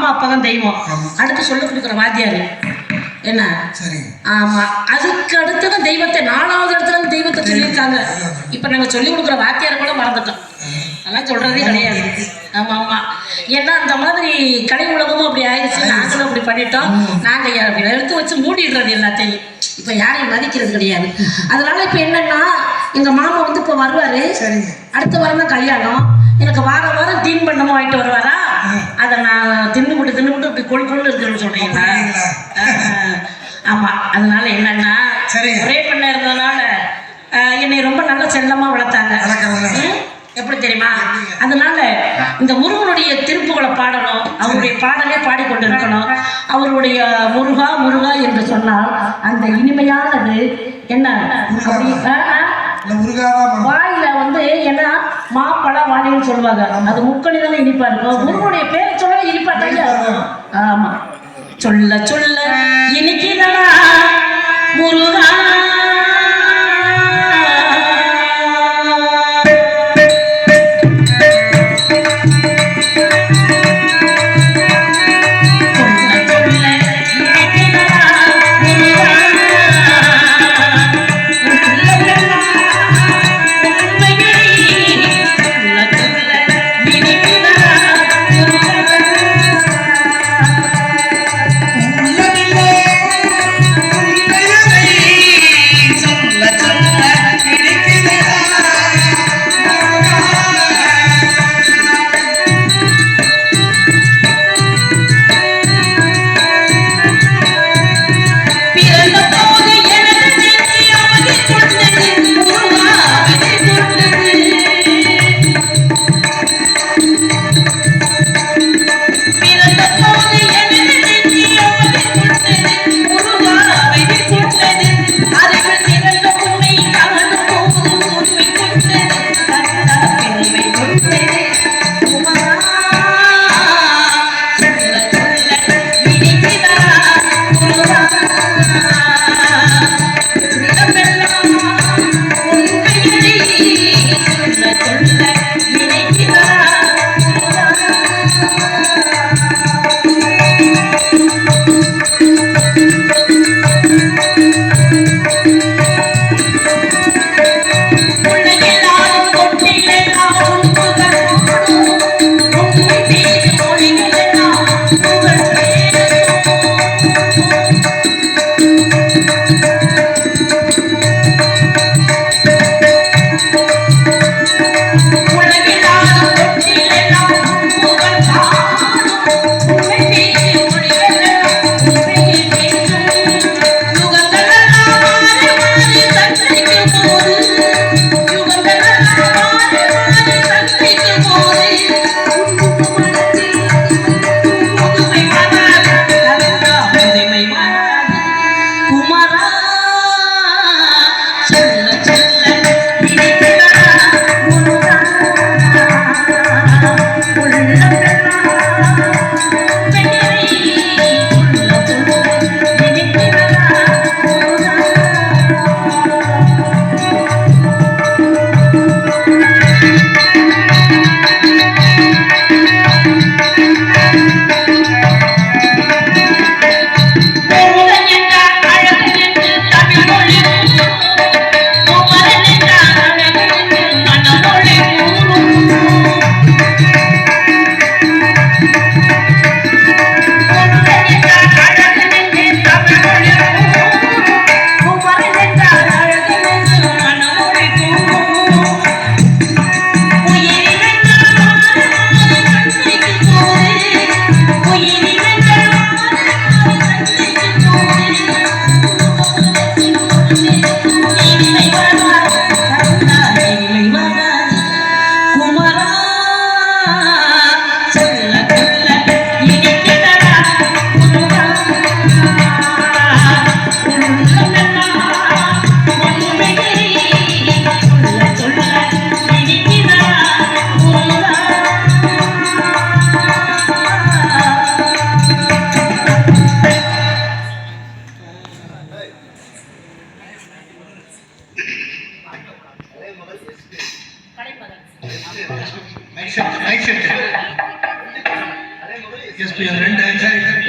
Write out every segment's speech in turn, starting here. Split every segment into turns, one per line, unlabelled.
அம்மா அப்பா தான் தெய்வம். அடுத்து சொல்லிக் கொடுக்குற வாத்தியாரு என்ன. ஆமா, அதுக்கு அடுத்துதான் தெய்வத்தை 4வது இடத்துல தெய்வத்தை சொல்லியிருக்காங்க. இப்ப நாங்க சொல்லி கொடுக்குற வாத்தியாரை கூட மறந்துட்டோம், அதெல்லாம் சொல்றதே கிடையாது. ஆமா ஆமா, ஏன்னா அந்த மாதிரி கலை உலகமும் அப்படி ஆயிடுச்சு, நாங்களும் அப்படி பண்ணிட்டோம். நாங்க எடுத்து வச்சு மூடிடுறது எல்லாத்தையும், இப்ப யாரையும் மதிக்கிறது கிடையாது. அதனால இப்ப என்னன்னா, எங்க மாமா வந்து இப்ப வருவாரு, அடுத்த வாரம் தான் கல்யாணம். எனக்கு வாரம் வாரம் தீன் பண்ணமும் வாங்கிட்டு வருவாரா, அதை நான் தின்னுபிட்டு இப்படி கொழுன்னு இருக்குன்னு சொல்றீங்களா? ஆமா, அதனால என்னன்னா ஒரே பண்ண இருந்ததுனால என்னை ரொம்ப நல்ல செல்லமா வளர்த்தாங்க. எப்படி தெரியுமா? அதனால இந்த முருகனுடைய திருப்புகளை பாடணும், அவருடைய பாடலே பாடிக்கொண்டு இருக்கணும். அவருடைய முருகா முருகா என்று சொன்னால் அந்த இனிமையானது என்ன அப்படி வாயில வந்து ஏன்னா மாப்பழ வாணின்னு சொல்லுவாங்க, அது முக்கணி தானே இனிப்பா இருக்கும். முருகனுடைய பேர் சொல்ல இனிப்பா தையா. ஆமா, சொல்ல சொல்ல இனிக்குதா முருகா.
உள்ள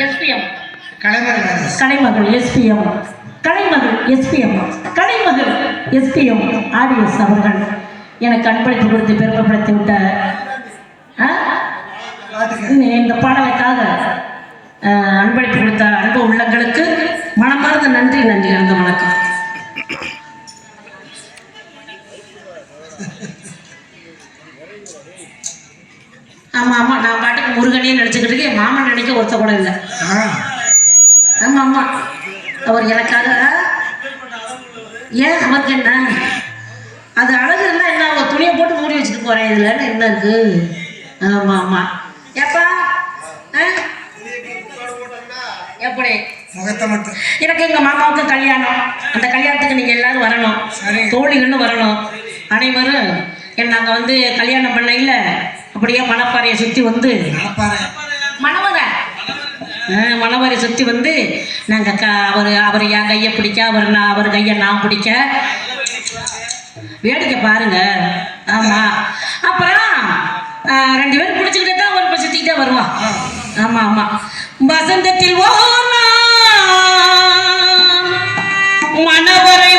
எஸ்பிஎம் கலைமகள் எஸ்பிஎம் கலைமகள் எஸ்பிஎம் கலைமகள் எஸ்பிஎம் ஆடியஸ் அவர்கள் எனக்கு அன்பளிப்பு கொடுத்து பெருமைப்படுத்தி விட்ட இந்த பாடலுக்காக அன்பளிப்பு கொடுத்த அன்பு உள்ளங்களுக்கு மனமார்ந்த நன்றி கலந்த வணக்கம். ஆமாம் ஆமாம், நான் பாட்டுக்கு முருகனே நினச்சிக்கிட்டு இருக்கேன். என் மாமன் நினைக்க ஒருத்த கூட இல்லை. ஆமாம் ஆமாம், அவர் எனக்காக ஏன் அவருக்கு என்ன அது அழகு இருந்தால் என்ன, அவங்க துணியை போட்டு மூடி வச்சுட்டு போகிறேன். இதில் என்ன இருக்கு? ஆமாம் ஆமாம். ஏப்பா எப்படி எனக்கு எங்கள் மாமாவுக்கு கல்யாணம், அந்த கல்யாணத்துக்கு நீங்கள் எல்லாரும் வரணும், தோழிகள்னு வரணும். அனைவரும் நாங்கள் வந்து கல்யாணம் பண்ணையில் அப்படியே மணப்பாறையை சுற்றி வந்து மணவரை சுற்றி வந்து நாங்கள் அவர் என் கையை பிடிக்க, அவர் கையை நான் பிடிக்க வேடிக்கை பாருங்க. ஆமாம், அப்புறம் 2 பேரும் பிடிச்சிக்கிட்டே தான் ஒரு சுற்றிக்கிட்டே வருவான். ஆமாம் ஆமாம். வசந்தத்தில் மணவரை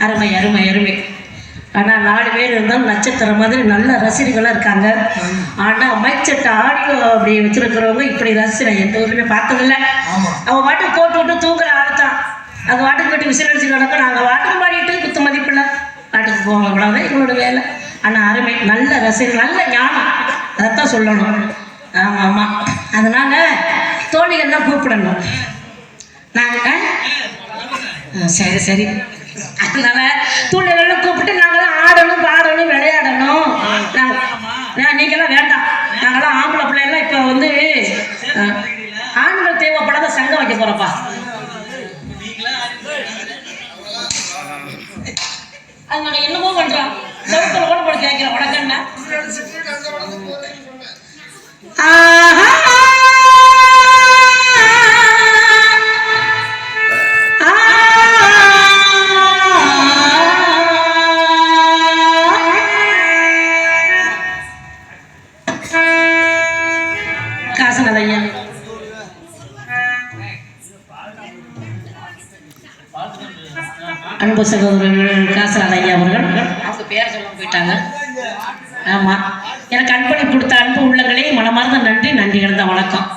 அருமை அருமை அருமை. ஆனால் 4 பேர் இருந்தாலும் நட்சத்திரம் மாதிரி நல்ல ரசிகர்களாக இருக்காங்க. ஆனால் மைக் ஆடியோ அப்படி வச்சிருக்கிறவங்க இப்படி ரசிகை எந்த ஊருமே பார்த்ததில்ல. அவங்க வாட்டுக்கு போட்டு விட்டு தூங்குற ஆளுத்தான். அது வாட்டுக்கு போட்டு விசில் அடிச்சு கிடக்கும். நாங்கள் வாட்டுக்கு பாடிட்டு குத்து மதிப்பில்லை வாட்டுக்கு போவோம். அவ்வளோதான் எங்களோட வேலை. ஆனால் அருமை நல்ல ரசிகர்கள் நல்ல ஞானம் அதைத்தான் சொல்லணும். ஆமாம் ஆமாம். அதனால தோழிகள்லாம் கூப்பிடணும் நாங்கள். சரி சரி. அதனால தோழிகள்லாம் கூப்பிட்டு நாங்களாம் ஆடணும் பாடணும் விளையாடணும். நீங்களாம் வேண்டாம். நாங்களாம் ஆம்பளை பிள்ளைலாம் இப்போ வந்து ஆண்கள் தேவைப்படாத சங்கம் வைக்க போகிறப்பா. அது நாங்கள் என்னமோ பண்ணுறோம். செவத்தில் கூட போட கேட்குறோம். உனக்கண்ணா காசுங்களையா அன்பு சகோதரர்கள் காசராஜ் ஐயா அவர்கள் அவங்க பேர் சொல்ல போயிட்டாங்க. ஆமாம், எனக்கு அன்பளிப்பு கொடுத்த அன்பு உள்ளங்களே மனமார்ந்த நன்றி. நன்றி கிடந்த வணக்கம்.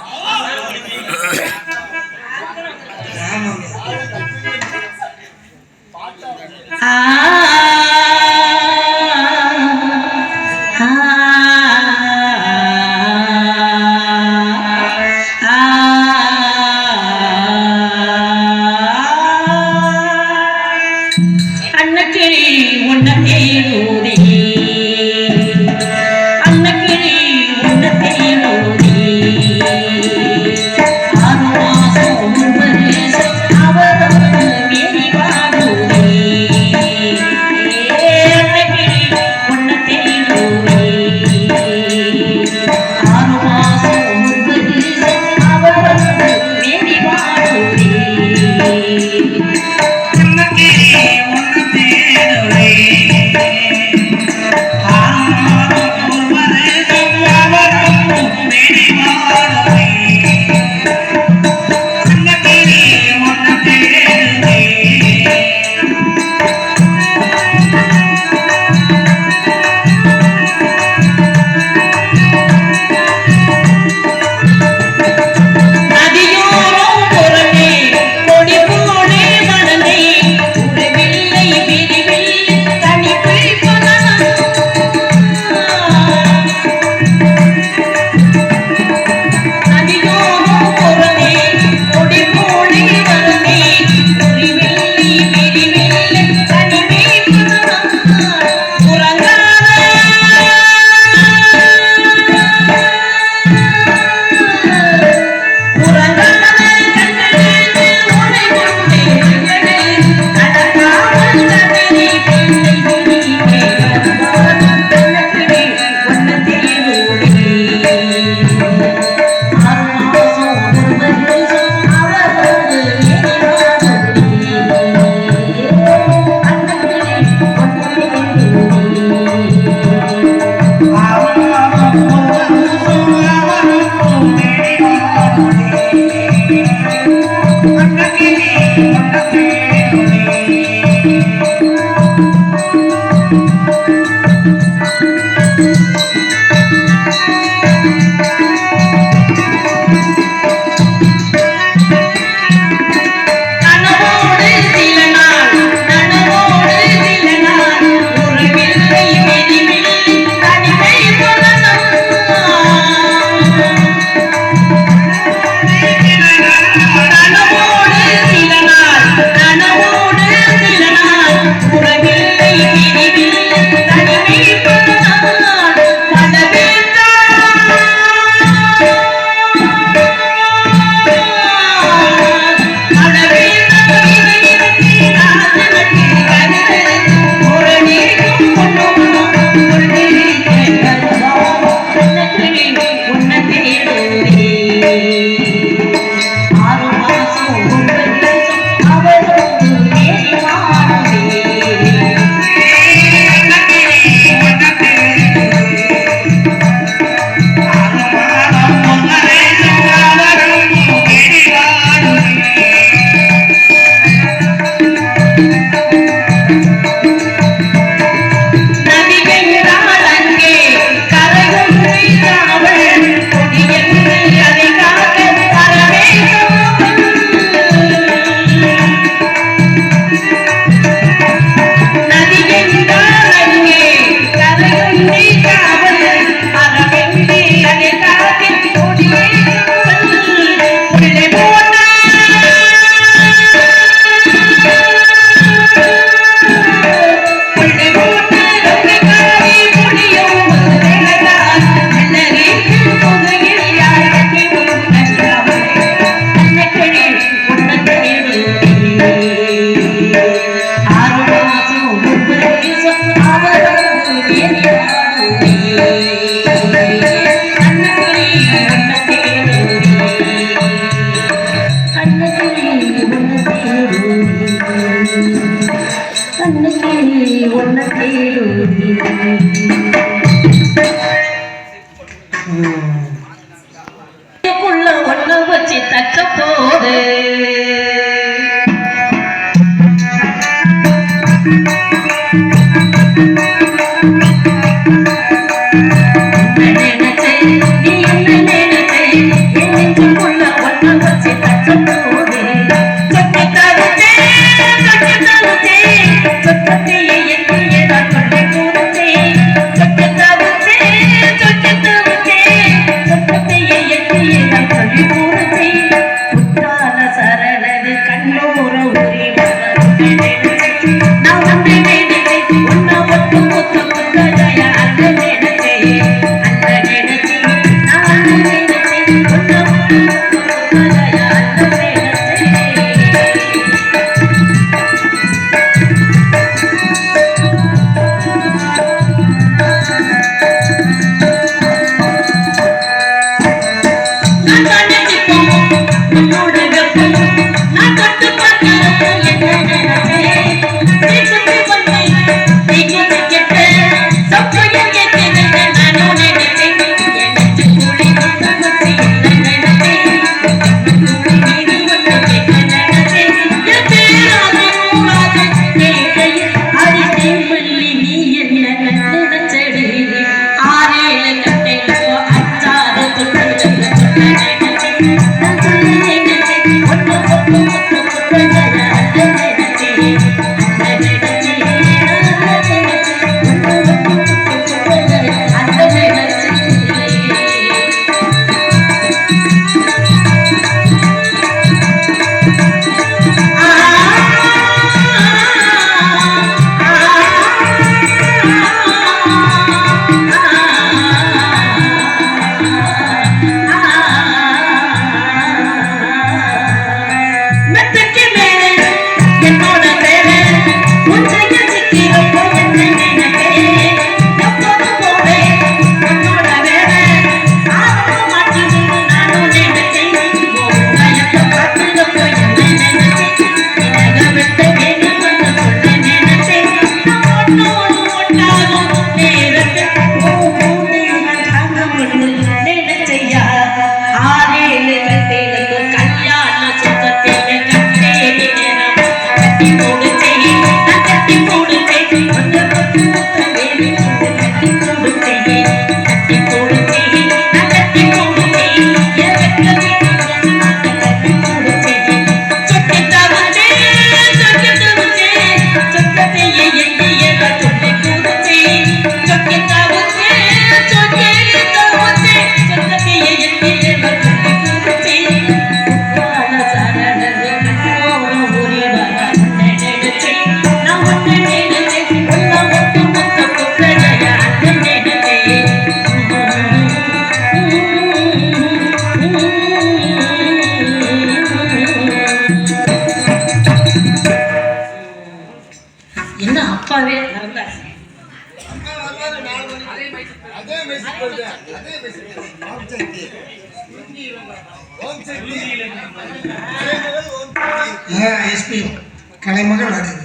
வச்சு தக்க போது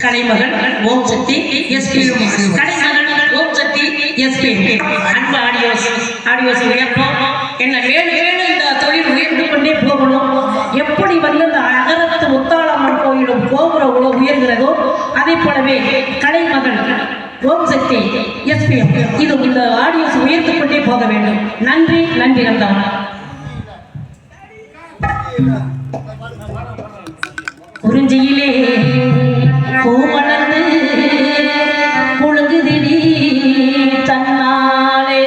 கலைமகள் ஓம் சக்தி எஸ்பி கலைமகள் ஓம் சக்தி எஸ்பி அன்பு ஆடியோஸ் உயர்வோம் என்ன வேறு இந்த தொழில் உயர்ந்து கொண்டே போகணும். எப்படி வந்து இந்த அகரத்து முத்தாளம்மன் கோயிலும் கோபுரம் உயர்கிறதோ அதே போலவே கலைமகள் ஓம் சக்தி எஸ்பி இது இந்த ஆடியோஸ் உயர்த்து கொண்டே போக வேண்டும். நன்றி நன்றி நந்தவன். குறிஞ்சியிலே பூமணந்து புழுங்குதிடி தன்னாலே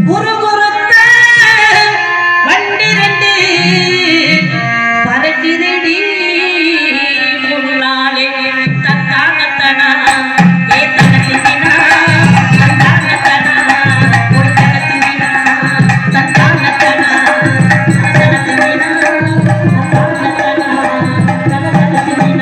குறுகுறுத்த வண்டிரண்டு பறக்குதிடி முன்னாலே தத்தானத்தனா Thank you.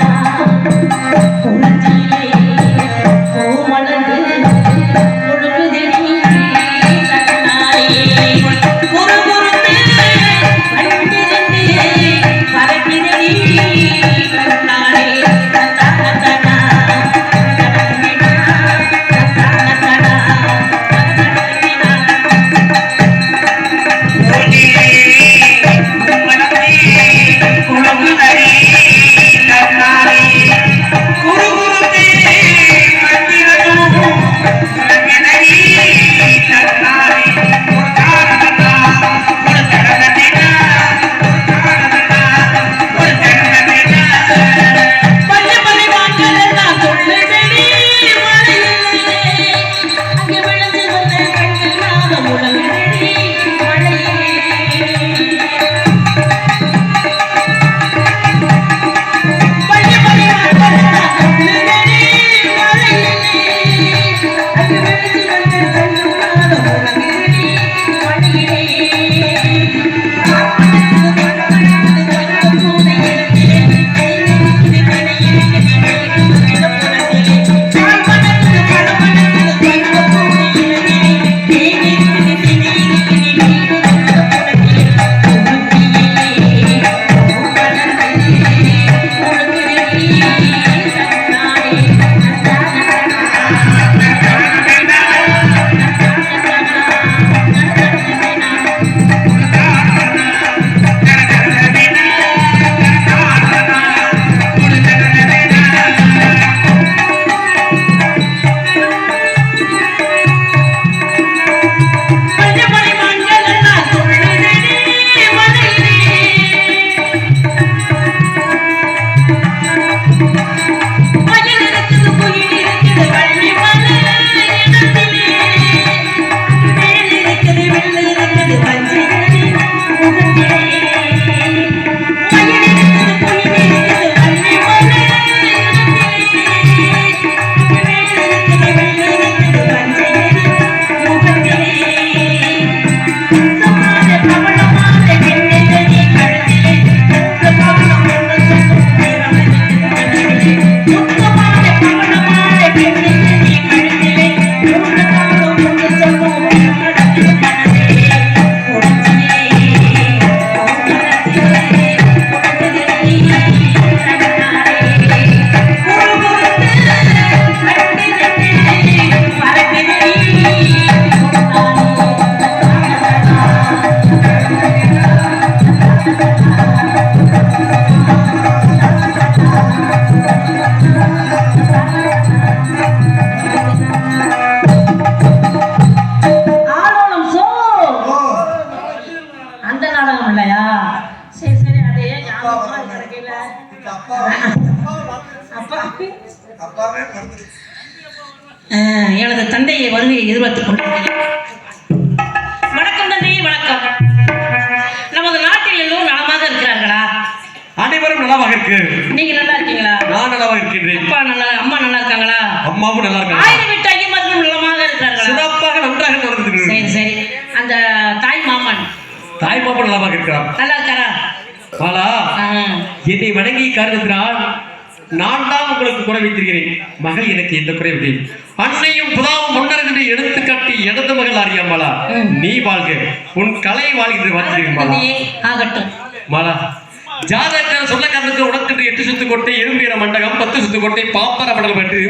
எனது தந்தையை வருகையை எதிர்பார்த்துக் கொண்டிருக்கிறேன். வணக்கம் தந்தை, வணக்கம். நமது நாட்டில் எல்லோரும் நலமாக இருக்கிறார்களா?
அனைவரும் நலமாக இருக்கு.
நீங்க நல்லா இருக்கீங்களா?
நான் நலமாக இருக்கின்றேன்.
அம்மா நல்லா இருக்காங்களா?
அம்மாவும் நல்லா இருக்காங்க.
ஆயிரம் வீட்டு ஐயமார்களும் நலமாக இருக்கிறார்களா?
சிறப்பாக நன்றாக நடந்துருக்கு.
சரி சரி. அந்த தாய் மாமன்
நலமாக இருக்கிறார்.
நல்லா இருக்காரா?
பாலா, என்னை வணங்கி காரணத்தினால் நான் தான் உங்களுக்கு குறை வைத்திருக்கிறேன். மகள் எனக்கு எந்த குறைவில்லை. அன்னையும் புதாவும் முன்னரங்களை எடுத்து காட்டி எனது மகள் அறியாமலா, நீ வாழ்க, உன் கலை வாழ்கின்ற வார்த்தை
ஆகட்டும்.
மாலா, ஜாதகத்தை சொல்ல காரணத்துக்கு உனக்கு 8 சுத்து கோட்டை, எறும்பீர மண்டகம், 10 சுத்து கோட்டை, பாப்பர மண்டலம் என்று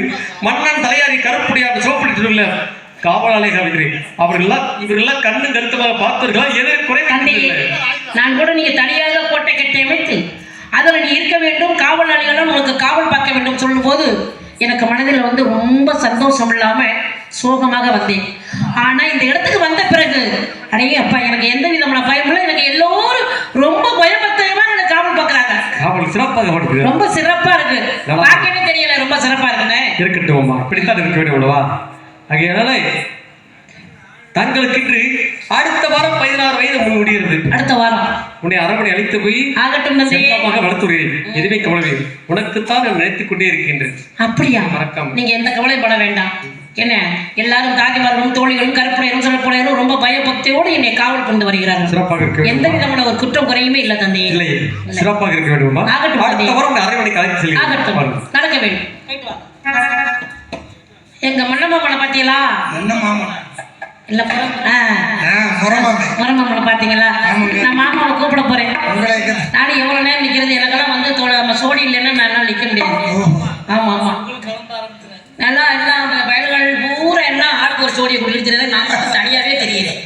மன்னன் தலையாரி கருப்புடியார் சோப்பிட்டு காவலாளை கவிக்கிறேன். இவர்களெல்லாம் கண்ணு கருத்தமாக பார்த்தவர்களா? எதற்கு குறைவு?
நான் கூட நீங்க தனியாக கோட்டை கட்டி அமைத்து அதில் நீ இருக்க வேண்டும், காவலாளிகளும் உனக்கு காவல் பார்க்க வேண்டும் சொல்லும் போது எனக்கு மனதில் ரொம்ப சந்தோஷம் இல்லாம சோகமாக வந்தேன். ஆனா இந்த இடத்துக்கு வந்த பிறகு அடே அப்பா, எனக்கு எந்த விதமான பயம் இல்லை. எனக்கு எல்லோரும் ரொம்ப பயபக்தமா எனக்கு காவல் பார்க்கறாங்க.
காவல் சிறப்பாக இருக்கு,
ரொம்ப சிறப்பா இருக்கு. பார்க்கவே தெரியல, ரொம்ப சிறப்பா இருக்குன்னு.
இருக்கட்டும், அப்படித்தான் இருக்க வேண்டும் அல்லவா? ஆகையால தங்களுக்கு இன்று அடுத்த வாரம் 16 வயது முடிகிறது. அடுத்த வாரம் உன்னை அரண்மனை அழைத்து போய் செல்லமாக வளர்த்துறேன். எதுவுமே கவலை, உனக்குத்தான் நான் நினைத்துக் கொண்டே இருக்கின்றேன். அப்படியா? மறக்காம நீங்க எந்த கவலைப்பட வேண்டாம். என்ன எல்லாரும் தாதிமார்களும் தோழிகளும் கருப்புடையரும் சிறப்புடையரும் ரொம்ப பயபக்தியோடு என்னை காவல் கொண்டு வருகிறார்கள். சிறப்பாக இருக்க எந்த விதமான ஒரு குற்றம் குறையுமே இல்லை தந்தை. இல்லை, சிறப்பாக இருக்க வேண்டுமா? ஆகட்டும், அடுத்த வாரம் அரண்மனைக்கு அழைத்து செல்லுங்கள். ஆகட்டும், நடக்க வேண்டும். எங்க மன்னமாமனை பாத்தீங்களா? இல்ல முறமாமனை பாத்தீங்களா? நான் மாமாவை கூப்பிட போறேன். நானும் எவ்வளவு நேரம் நிக்கிறது? எனக்கெல்லாம் நம்ம சோடி இல்லைன்னா நான் நிக்க முடியாது. ஆமா ஆமா, நல்லா எல்லாம் வயல்கள் பூரா எல்லாம் ஆளுக்கு ஒரு சோடியை குடிக்கிறது. நான் தனியாவே தெரியுறேன்.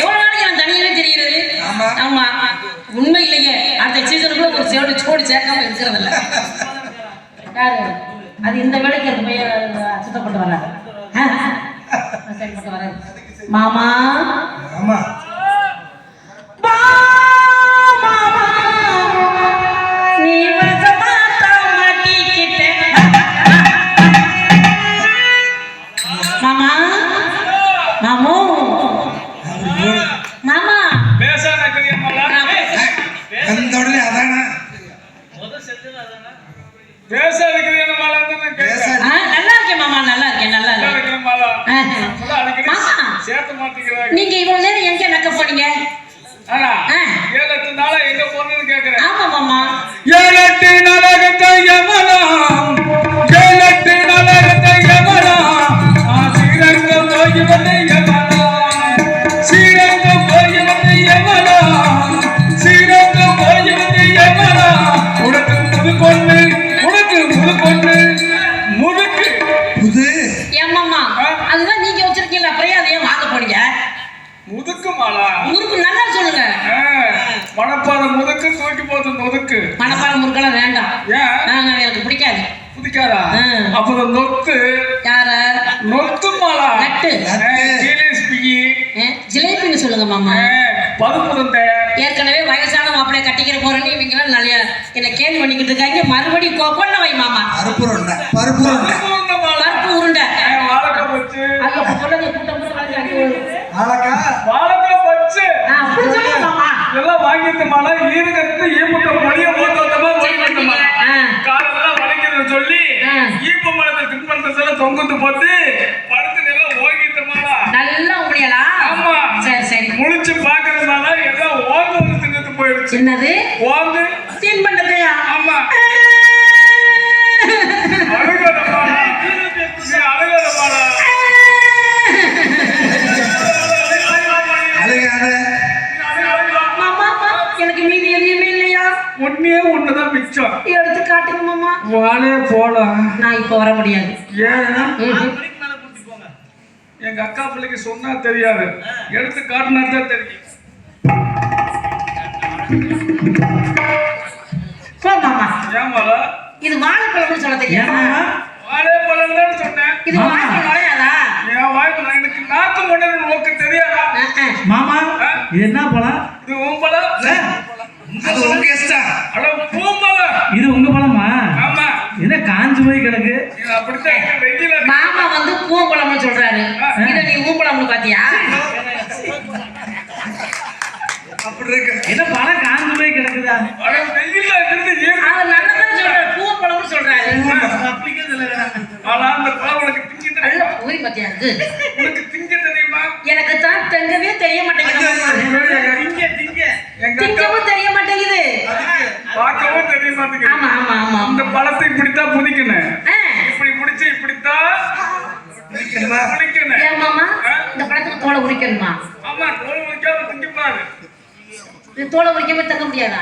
எவ்வளவு நாளைக்கு நான் தனியாவே தெரிகிறது? ஆமா, உண்மை இல்லையே. அடுத்த சீசனுக்குள்ள ஒரு சோடி சேர்க்காம இருக்கிறது இல்ல. யாரு அது? இந்த வேலைக்கு அந்த பையன் சுத்தப்பட்டு வர்றாரு. சரிப்பட்டு வர்றாரு. மாமா நீ மாமா மாமோ மாமா நல்லா இருக்கேன் மாமா, நல்லா இருக்கேன், நல்லா இருக்கேன். நீங்க இவ்வளவு நேரம் எங்க நக்க போனீங்க? ஆமா மாமா,
7 நரகத்தை யமனாம், 7 நரகத்தை யமனாம், ஸ்ரீரங்கம் போய் வந்து யமனாம், ஸ்ரீரங்கம் போய் வந்து யமனாம், ஸ்ரீரங்கம் போய் வந்து யமனாம். உனக்கு முது பொண்ணு, உனக்கு முது பொண்ணு, முதுக்கு முது.
ஏமாமா, அதுதான் நீங்க வச்சிருக்கீங்க, அப்புறம் அதை ஏன் வாங்க போறீங்க?
முதுக்கு மாலா,
முறுக்கு நல்லா சொல்லுங்க.
மணப்பாறை முதுக்கு, தூக்கி போது முதுக்கு.
மணப்பாறை முறுக்கெல்லாம் வேண்டாம்.
ஏன்?
எனக்கு பிடிக்காது.
பிடிக்காதா? அப்புறம் நொத்து.
யார?
நொத்து மாலா.
நட்டு. ஜிலேபின்னு சொல்லுங்க மாமா.
பருப்புருண்டை.
ஏற்கனவே வயசான மாப்பிள்ளைய கட்டிக்கிற போறேன்னு இவங்கெல்லாம் நிறைய என்ன கேள்வி பண்ணிக்கிட்டு இருக்காங்க. மறுபடியும் கொப்பண்ண வை மாமா. பருப்பு உருண்டை, பருப்பு உருண்டை, பருப்பு உருண்டை.
வாழைக்காய் பச்சு.
ஐயோ சொல்லுங்க, கூட்டம் கூட்டம்
வாழைக்காய் பச்சு.
அப்படி சொல்லுங்க மாமா.
எல்லாம் வாங்கிட்டு மாலா, ஈரகத்து ஈமுட்ட மொழிய போட்டு வந்தமா ஓடி வந்தமா. காலெல்லாம் வலிக்குதுன்னு சொல்லி ஈப்ப மரத்தை தின்பண்டத்துல தொங்குத்து போட்டு படுத்து நல்லா ஓங்கிட்டு மாலா.
நல்லா முடியலாம்.
ஆமா,
சரி சரி.
முழிச்சு பாக்குறதுனால எல்லாம் ஓங்க வந்து தின்னுட்டு போயிடுச்சு.
என்னது
ஓங்க தின்பண்டத்தையா? ஆமா. அழுகாத மாலா, அழுகாத மாலா,
எனக்கு மீதி எதுவுமே இல்லையா?
ஒண்ணுதான் மிச்சம்.
எடுத்து காட்டுங்க மாமா.
வாழே போலாம். நான்
இப்ப வர முடியாது.
ஏன்? எங்க அக்கா பிள்ளைக்கு சொன்னா தெரியாது, எடுத்து காட்டினா தான் தெரியும்.
மாமா,
ஏமாலா
இது வாழைப்பழம்னு சொல்ல தெரியாதா?
வாழைப்பழம் தான் சொன்னேன்.
இது வாழைப்பழம் நுழையாதா?
என் வாய்ப்பு எனக்கு நாக்கு முன்னே நோக்கு தெரியாதா?
மாமா, இது என்ன பழம்?
இது ஊம்பலம்.
அது உங்க இஷ்டம்.
அட ஊம்பலம்.
இது உங்க பழமா?
ஆமா.
என்ன காஞ்சு போய் கிடக்கு?
இது அப்படித்தான் இருக்கு. வெயில
மாமா வந்து பூங்குளம்னு சொல்றாரு, இத நீ ஊங்குளம்னு பாத்தியா?
அப்படி இருக்கு.
என்ன பழம் காஞ்சு போய் கிடக்குதா?
அட வெயில இருந்து ஏன்
அவர் நல்லதான் சொல்றாரு, பூங்குளம்னு சொல்றாரு.
அப்படிக்கே சொல்லுங்க.
ஆனா அந்த பழம் உனக்கு திங்க
நல்ல
தெரியுமா?
பூரி பாத்தியா இருக்கு?
உனக்கு திங்க தெரியுமா?
எனக்கு தான் தெங்கவே தெரிய மாட்டேங்குது மாமா.
திங்க திங்க.
எங்க அக்கா
திங்கவும் தெரிய மாட்டேங்குது.
பார்க்கவும் தெரிய மாட்டேங்குது.
ஆமா ஆமா ஆமா
இந்த பழத்தை இப்படித்தான் புதிக்கணும்.
ஆ,
இப்படி முடிச்சு இப்படித்தான்
புரியுமா?
புளிக்கணும்.
ஏன் மாமா இந்த பழத்துக்கு தோலை உரிக்கணுமா?
ஆமா, தோல் வைக்காம திங்கப்பாரு.
இது தோலை உரிக்கவே தக்க முடியாதா?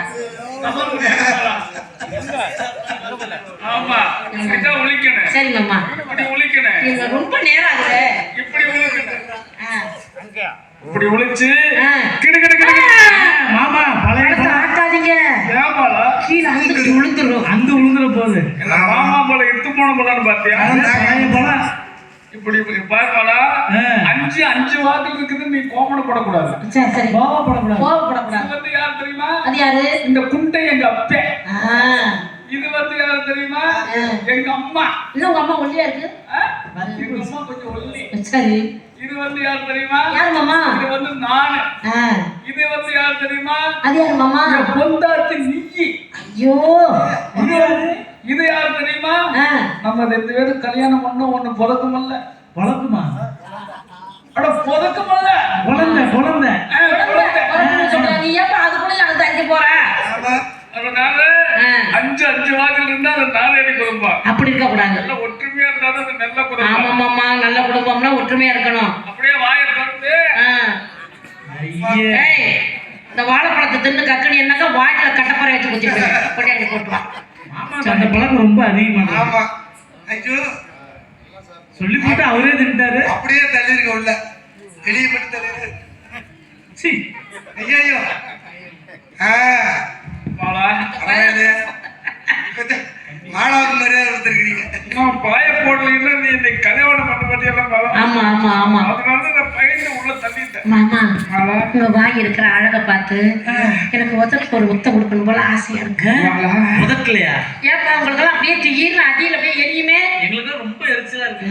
ஆமா, இப்படித்தான் உளிக்கணும்.
சரி மாமா,
இப்படி உளிக்கணும்.
நீங்க ரொம்ப நேரம் ஆகுது.
இப்படி உளிக்கணும்.
ஆ,
இப்படி உளிச்சு
ஆ.
கிடு கிடு கிடு கிடு.
மாமா பழைய
பழத்தை
பழம்
ஆட்டாதீங்க,
ஏமாளா?
கீழே அழுந்துட்டு விழுந்துரும்.
அங்க விழுந்துற போகுது.
என்ன மாமா பழம் எடுத்து போன பழம்னு பாத்தியா?
பழைய பழம்.
இப்படி பாருமாளா,
ஆ.
அஞ்சு வாக்கு இருக்குது. நீ கோமணப்படக்கூடாது.
சரி சரி,
கோவப்படக்கூடாது.
கோவப்படக்கூடாது.
இது வந்து யார் தெரியுமா?
அது யாரு?
இந்த குண்டை எங்க அப்பே.
ஆ,
இது வந்து யார் தெரியுமா? எங்க அம்மா.
இல்ல உங்க அம்மா ஒல்லியா இருக்கு.
ஆ? எங்க அம்மா கொஞ்சம் ஒல்லி.
சரி,
இது வந்து யார் தெரியுமா?
யாரு மாமா?
இது வந்து நானு.
ஆ,
இது வந்து யார் தெரியுமா?
அது யாரு மாமா?
என் பொந்தாட்டி நீயி.
ஐயோ,
இது யாரு? இது யார் தெரியுமா?
ஆ,
நம்ம 2 பேரும் கல்யாணம் பண்ணோம். ஒண்ணு புதக்குமல்ல.
பழக்குமா?
அட புதக்குமல்ல.
குழந்தை குழந்தை.
உனக்கு சொல்றேன், நீ ஏப்பா அது கூட அழுது அஞ்சு போற?
ஆமா.
அதனால
ஆ.
அஞ்சு வாக்கில் இருந்தா அது நாளேறி குடும்பம்.
அப்படி இருக்க கூடாது.
எல்லாம் ஒற்றுமையா இருந்தாலும் அது நல்ல குடும்பம்.
ஆமா மாமா, நல்ல குடும்பம்னா ஒற்றுமையா இருக்கணும்.
அப்படியே வாயை திறந்து
ஆ.
ஐயே.
ஏய், இந்த வாழைப்பழத்தை தின்னு கக்கணி என்னக்கா வாய்க்குல கட்டப்பறை வச்சு குத்திட்டு கொட்டையாடி போட்டுவான்.
மாமா அந்த பழக்கம் ரொம்ப அதிகமா.
ஆமா. ஐயோ,
சொல்லி போட்டு அவரே தின்ட்டாரு.
அப்படியே தள்ளிருக்க உள்ள. வெளியே மட்டும் தள்ளிரு.
சி
ஐயோ.
மாலா,
மாலாவுக்கு மரியாதை கொடுத்துருக்கீங்க.
நான் பாய போடலைன்னா நீ இந்த கல்யாணம் பண்ண மாட்டியெல்லாம் மாலா.
ஆமா ஆமா ஆமா
அதனால நான் பையனை உள்ள தள்ளிட்டேன்.
மாமா,
மாலா,
உங்க வாய் இருக்கிற அழகை பார்த்து எனக்கு ஒருத்தருக்கு ஒரு முத்தம் கொடுக்கணும் போல ஆசையா இருக்கு.
மாலா.
முதக்கலையா?
ஏப்பா உங்களுக்கு எல்லாம் அப்படியே திடீர்னு அடியில அப்படியே எரியுமே.
எங்களுக்கு ரொம்ப எரிச்சலா இருக்கு.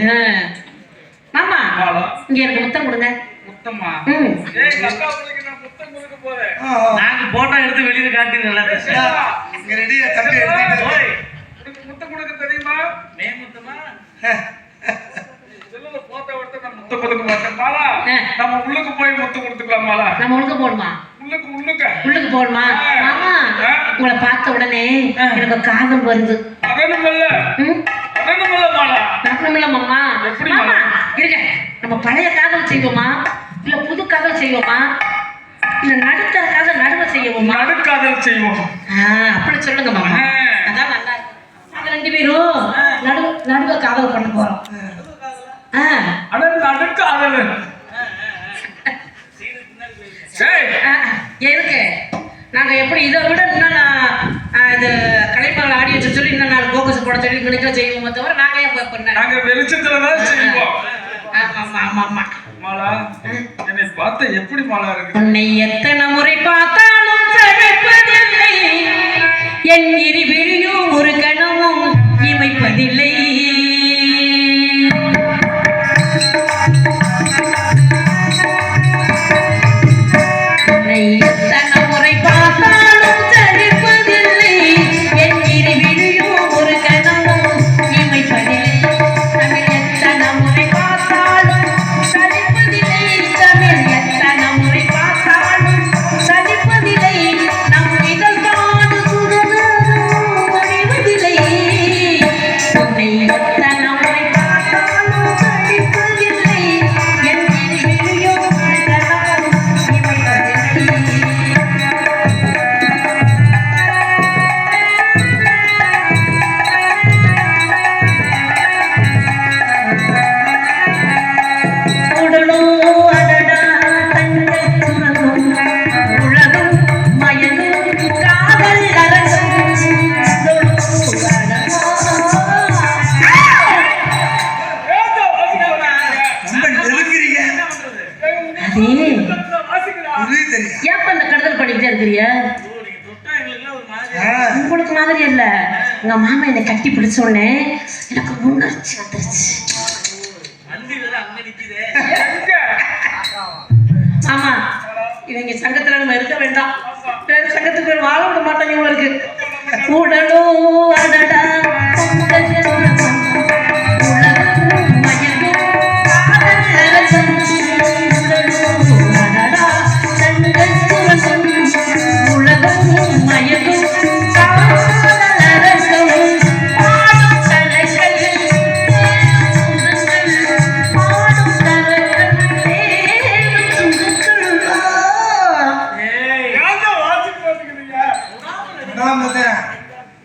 மாமா,
மாலா,
இங்க எனக்கு முத்தம் கொடுங்க.
முத்தம்மா.
ம்.
ஏய், அக்கா உங்களுக்கு நான் முத்தம் கொடுக்க போறேன்.
நாங்க போட்டோ எடுத்து வெளியில காட்டி நல்லா
சரியா?
இங்க ரெடியா தம்பி எடுத்துட்டு.
ஓய், உனக்கு முத்தம் கொடுக்க தெரியுமா?
மே முத்தமா?
செல்லுல போட்டோ எடுத்து நான் முத்தம் கொடுக்க மாட்டேன். மாலா,
ஆ.
நம்ம உள்ளுக்கு போய் முத்தம் கொடுத்துக்கலாம் மாலா.
நம்ம உழுக்க போடுமா?
உள்ளுக்கு
உள்ளுக்கு போடுமா? மாமா,
ஆ.
உங்களை பார்த்த உடனே எனக்கு காதல் வருது.
அதனுமல்ல
ம்,
மாலா.
நடக்கணுமில்ல மாமா.
எப்படி
மாமா,
மாமா?
இருங்க, நம்ம பழைய காதல் செய்வோமா இல்ல புது காதல் செய்வோமா இல்ல நடுத்தர காதல் நடுவ செய்வோமா?
நடுக்காதல் செய்வோம்.
அப்படி சொல்லுங்க மாமா,
ஆ.
அதான் நல்லா இருக்கு. நாங்க 2 பேரும் நடுவ காதல் பண்ண போறோம். ஆ,
அட நடுக்காதல். சரி,
எதுக்கு? நாங்க எப்படி இதை விட இன்னும் இது கலைமகள் ஆடி வச்சு சொல்லி இன்னும் 4 போக்கஸ் போட சொல்லி நினைக்க செய்வோமே தவிர நாங்க ஏன் போய் பண்ண?
நாங்க வெளிச்சத்துலதான் செய்வோம்.
ஆமா ஆமா ஆமா.
மாலா, என்னை பார்த்த எப்படி மாலா இருக்கு?
உன்னை எத்தனை முறை பார்த்தாலும் சகிப்பதில்லை, என் இரு விழியும் ஒரு கணமும் இமைப்பதில்லை. உன்னை எத்தனை முறை பார்த்தாலும் சகிப்பதில்லை, என் இரு விழியும் ஒரு கணமும் இமைப்பதில்லை. தமிழ் எத்தனை முறை பார்த்தாலும் சலிப்பதில்லை, தமிழ் எத்தனை முறை பார்த்தாலும் சலிப்பதில்லை. இருக்கிறிய உங்களுக்கு மாதிரி இல்ல. உங்க மாமா என்னை கட்டி பிடிச்ச உடனே எனக்கு உணர்ச்சி வந்துருச்சு. ஆமா, இவங்க சங்கத்துல நம்ம இருக்க வேண்டாம். வேற சங்கத்துக்கு வாழ விட மாட்டாங்க உங்களுக்கு. உடலோ அடடா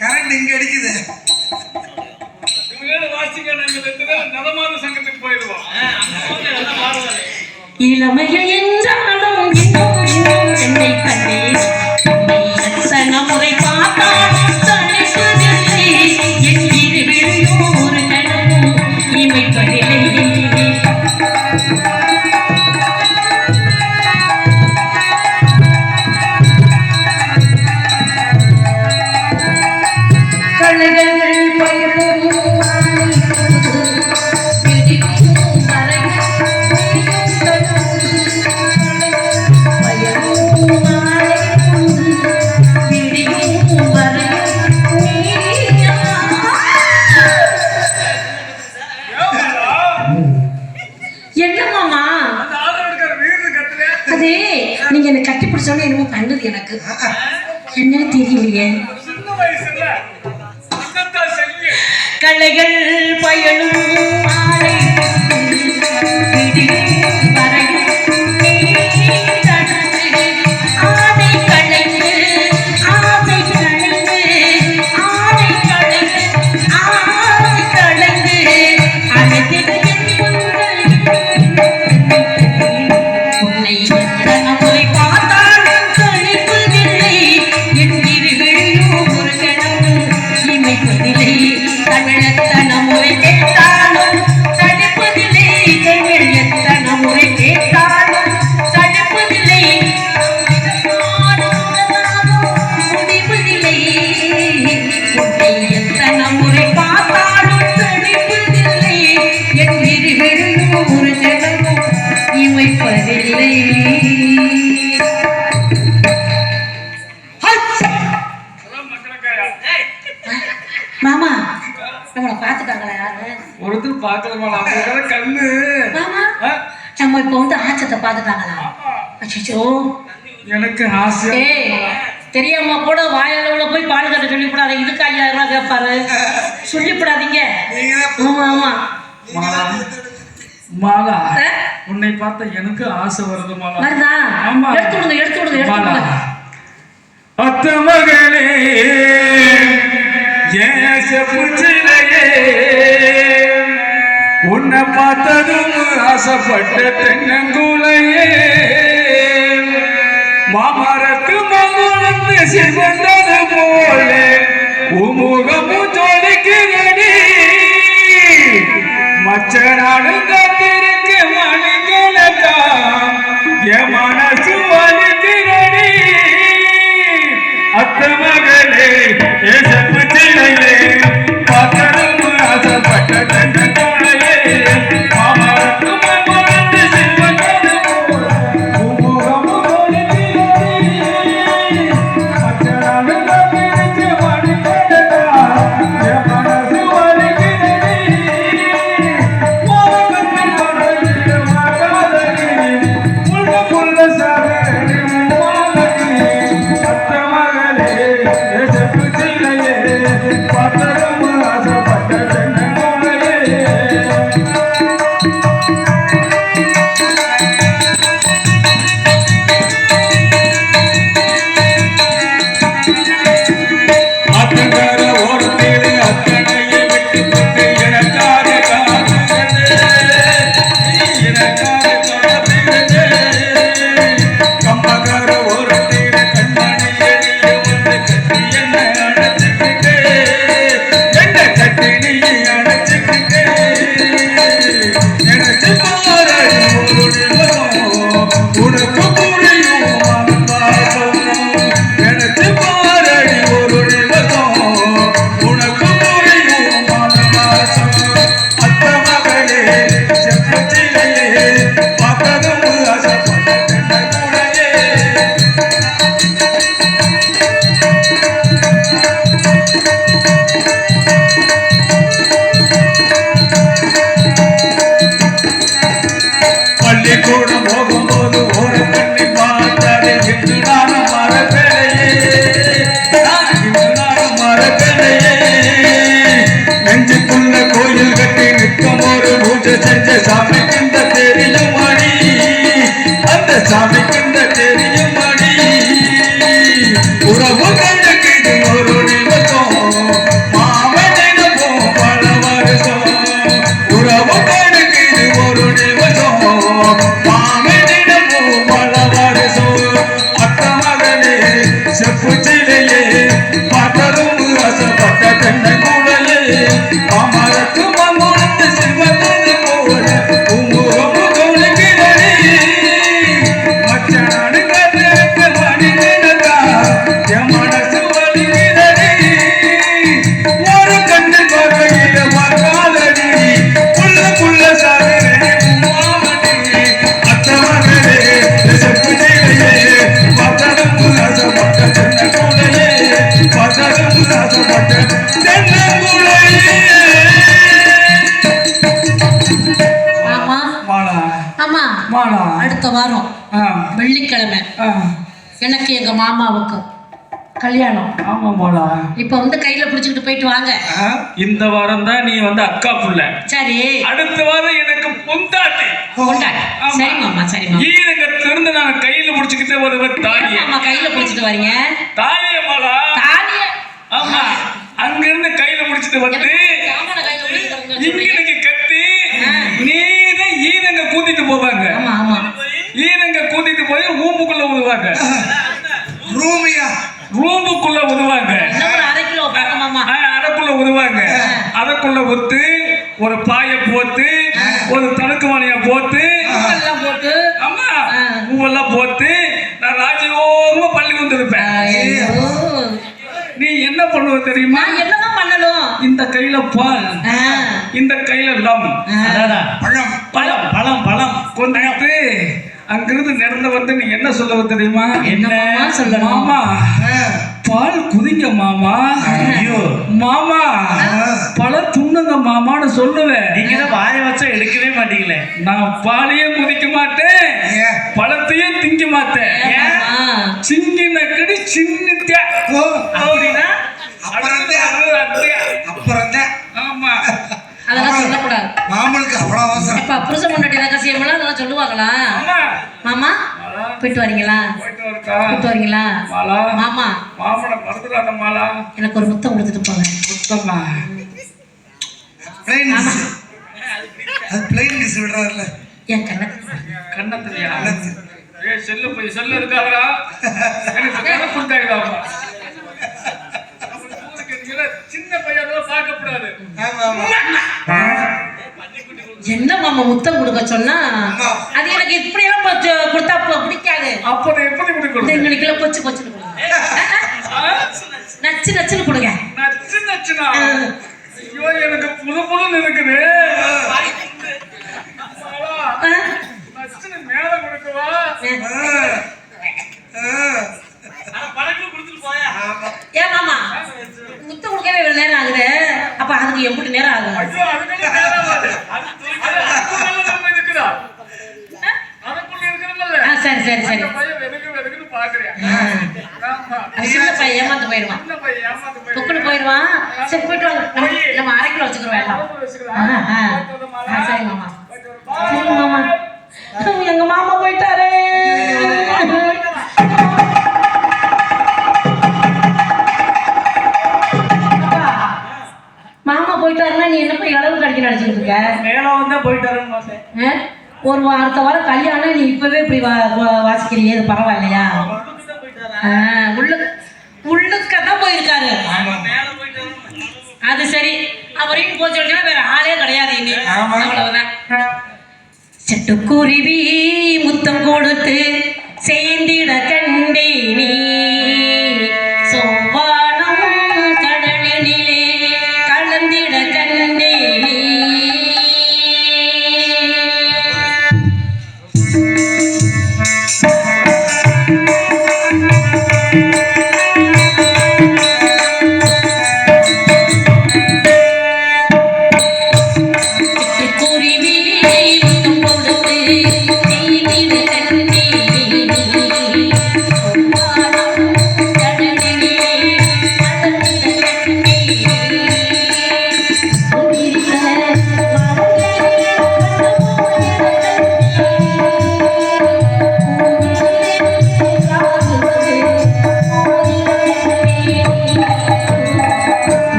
கரண்ட் இங்க அடிக்குது.
சங்கத்துக்கு போயிடுவோம்.
இளமையில் என்றாலும் இன்னும் இன்னும் என்னை கண்டேன். எத்தனை முறை பார்த்தாலும் தனிப்பதில்லை. என் இருவிழியும் ஒரு கணமும் இமைப்பதில்லை. கலைகள் பயிரும் நீங்க என்ன கட்டி பிடிச்சோன்னு என்னமோ பண்ணுது எனக்கு என்னன்னு தெரியலையே. கலைகள் பயனும் மாமா நம்மளை பாத்துட்டாங்களா யாரு?
ஒருத்தர் பாக்கலமா கண்ணு.
மாமா நம்ம இப்ப வந்து ஆச்சத்தை பாத்துட்டாங்களா? அச்சோ
எனக்கு ஆசை.
தெரியாம கூட வாயால போய் பால் கட்ட சொல்லிவிடாத. இதுக்கு 5000 ரூபாய் கேட்பாரு. சொல்லிவிடாதீங்க. ஆமா ஆமா
மாலா, உன்னை பார்த்தா எனக்கு ஆசை வருது மாலா.
வருதா?
ஆமா.
எடுத்து விடுங்க எடுத்து விடுங்க எடுத்து விடுங்க.
அத்த மகளே ஏசப்புச்சிலையே உன்னை பார்த்ததும் ஆசைப்பட்ட தென்னங்குலையே மாமரத்து மகுழந்து சிவந்தது போல உமுகமும் ஜோலிக்கிறடி மச்ச நாடு காத்திருக்கு மணிகளா என் மனசு வலிக்கிறடி அத்த மகளே ஏசப்புச்சிலையே பார்த்ததும் ஆசைப்பட்ட தென்னங்குலையே மாமரத்து மகுழந்து சிவந்தது போல உமுகமும் மரக்கலையே நான் இன்று நானும் மரக்கலையே நெஞ்சுக்குள்ள கோயில் கட்டி நிற்கும் ஒரு பூஜை செஞ்ச சாமிக்குண்ட தெரியும் மணி அந்த சாமிக்குண்ட தெரியும் மணி உறவு கண்ணுக்கு இது ஒரு நிமிஷம் மாமனிடமும் பல வருஷம் உறவு கண்ணுக்கு இது ஒரு நிமிஷம் மாமனிடமும் பல வருஷம் அத்த மகனே செப்புச்சிலையே பார்த்ததும் ஆசைப்பட்ட தென்னை கூடலே மாமரத்து மங்குளத்து சிவத்தது போல உமுகமு கொழுகிறடி மச்சானு கத்திரத்து மணிகிடதா என் மனசு வலிக்கிறடி ஒரு கண்ணு பார்வையில பார்க்காதடி புள்ள சாதனை மாமடி அத்த மகனே செப்புச்சிலையே பார்த்ததும் ஆசைப்பட்ட தென்னை கூடலே பார்த்ததும் ஆசைப்பட்ட தென்னை கூடலே
ஆமா
மாலா
ஆமா
மாலா
அடுத்த வாரம் வெள்ளிக்கிழமை எனக்கு எங்க மாமாவுக்கு கல்யாணம்.
ஆமா மாலா
இப்ப வந்து கையில புடிச்சுக்கிட்டு போயிட்டு வாங்க.
இந்த வாரம் தான் நீ வந்து அக்கா புள்ள
சரி
அடுத்த வாரம் எனக்கு பொந்தாட்டி
கொண்டாடு. சரி மாமா சரி மாமா.
ஈரங்கத்துல இருந்து நான் கையில புடிச்சுக்கிட்டே வருவேன் தாலிய
மாமா கையில புடிச்சிட்டு வரீங்க
தாலிய மாலா
தாலிய
ஆமா அங்க இருந்து கையில புடிச்சிட்டு வந்து
சாமான கையில புடிச்சிட்டு வரீங்க.
இங்க கட்டி நீதான் ஈரங்க கூட்டிட்டு போவாங்க.
ஆமா ஆமா
ஈரங்க கூட்டிட்டு போய் ரூமுக்குள்ள உதுவாங்க.
ரூமியா
ரூமுக்குள்ள உதுவாங்க.
இன்னும் ஒரு 1/2 கிலோ பாக்க மாமா.
அதக்குள்ள உதுவாங்க. அதக்குள்ள ஒத்து ஒரு பாய போட்டு ஒரு தடுக்கு மணிய போட்டு
எல்லாம் போட்டு
ஆமா பூவெல்லாம் போட்டு நான் ராஜயோகமா பள்ளி வந்திருப்பேன்.
ஐயோ
நீ என்ன பண்ணுவ தெரியுமா?
நான் என்னதான் பண்ணணும்?
இந்த கையில பால் இந்த கையில லம்
பழம்
பழம் பழம் பழம் கொண்டாட்டு அங்கிருந்து நடந்து வந்து நீ என்ன சொல்லுவ தெரியுமா?
என்ன மாமா சொல்லணும்?
மாமா பால் குதிங்க மாமா. ஐயோ மாமா பழ துண்ணுங்க மாமான்னு சொல்லுவேன்.
நீங்க தான் வாய வச்சா எடுக்கவே மாட்டீங்களே.
நான் பாலையும் குதிக்க மாட்டேன் பழத்தையும் திங்க மாட்டேன். சிங்கின கடி சின்ன அப்படின்னா
அப்புறம்
ஆமா
அதெல்லாம் சொல்லக்கூடாது.
மாமனுக்கு அவ்வளவு அவசரம்.
அப்ப புருஷன் பொண்டாட்டி ரகசியமெல்லாம் அதெல்லாம் சொல்லுவாங்களா? மாமா போயிட்டு வரீங்களா? போயிட்டு வரீங்களா? மாமா
மாமனை மறந்துடாத மாலா.
எனக்கு ஒரு முத்தம் கொடுத்துட்டு போங்க.
முத்தமா
அது பிளைன் கிஸ் விடுறாருல
என் கண்ணத்துல
கண்ணத்துலயா? ஏ செல்லு போய் செல்லு இருக்காதா? எனக்கு கண்ண கொடுத்தாங்க. சின்ன பையன் பார்க்கப்படாது.
என்ன மாமா முத்தம் கொடுக்க சொன்னா அது எனக்கு இப்படி எல்லாம் கொடுத்தா பிடிக்காது.
அப்ப எப்படி கொடுக்கணும்?
எங்களுக்குள்ள பொச்சு பொச்சுன்னு கொடுங்க. நச்சு நச்சுன்னு கொடுங்க.
நச்சு நச்சுனா ஐயோ எனக்கு புது புதுன்னு இருக்குது. நச்சுன்னு மேல கொடுக்கவா?
ஏன் மாமா முத்தம் கொடுக்கவே இவ்வளவு நேரம் ஆகுது. அப்ப அதுக்கு எப்படி நேரம் ஆகும்?
ஐயோ அதுக்குள்ள நேரம் ஆகுது. அதுக்குள்ள நம்ம இருக்குதா? அதுக்குள்ள இருக்குறதுல
சரி சரி சரி.
பையன் வெதுக்குன்னு பாக்குறேன். ஆமா
சின்ன பையன் ஏமாந்து போயிடுவான்.
சின்ன பையன் ஏமாந்து போய்
தொக்குன்னு போயிடுவான். சரி போயிட்டு வாங்க. நம்ம 1/2 கிலோ வச்சுக்கிறோம் எல்லாம். சரி மாமா சரி மாமா. எங்க மாமா போயிட்டாரு. மாமா போயிட்டாருன்னா நீ என்ன போய் அளவு கடிக்க நினைச்சுக்கிட்டு இருக்க?
மேல வந்தா போயிட்டாருன்னு பார்த்தேன்.
ஒரு அடுத்த வாரம் கல்யாணம் நீ இப்பவே இப்படி வாசிக்கிறீங்க. இது பரவாயில்லையா? உள்ளுக்கதான் போயிருக்காரு. அது சரி. அவரையும் போய் சொல்லினா வேற ஆளே கிடையாது. இனி அவ்வளவுதான். சிட்டுக்குருவி முத்தம் கொடுத்து சேர்ந்திட கண்டே நீ சோவானம் கடலினிலே கலந்திட கண்டே நீ. குருவி முத்தம் கொடுத்து செய்திட கண்டே நீ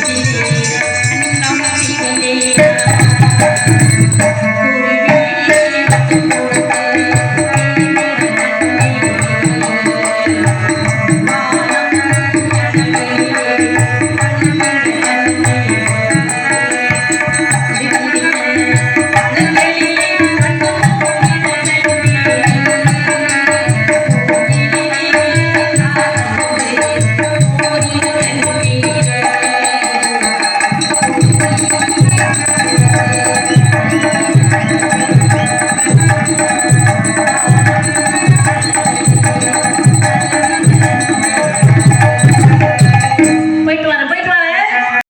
சித்திரே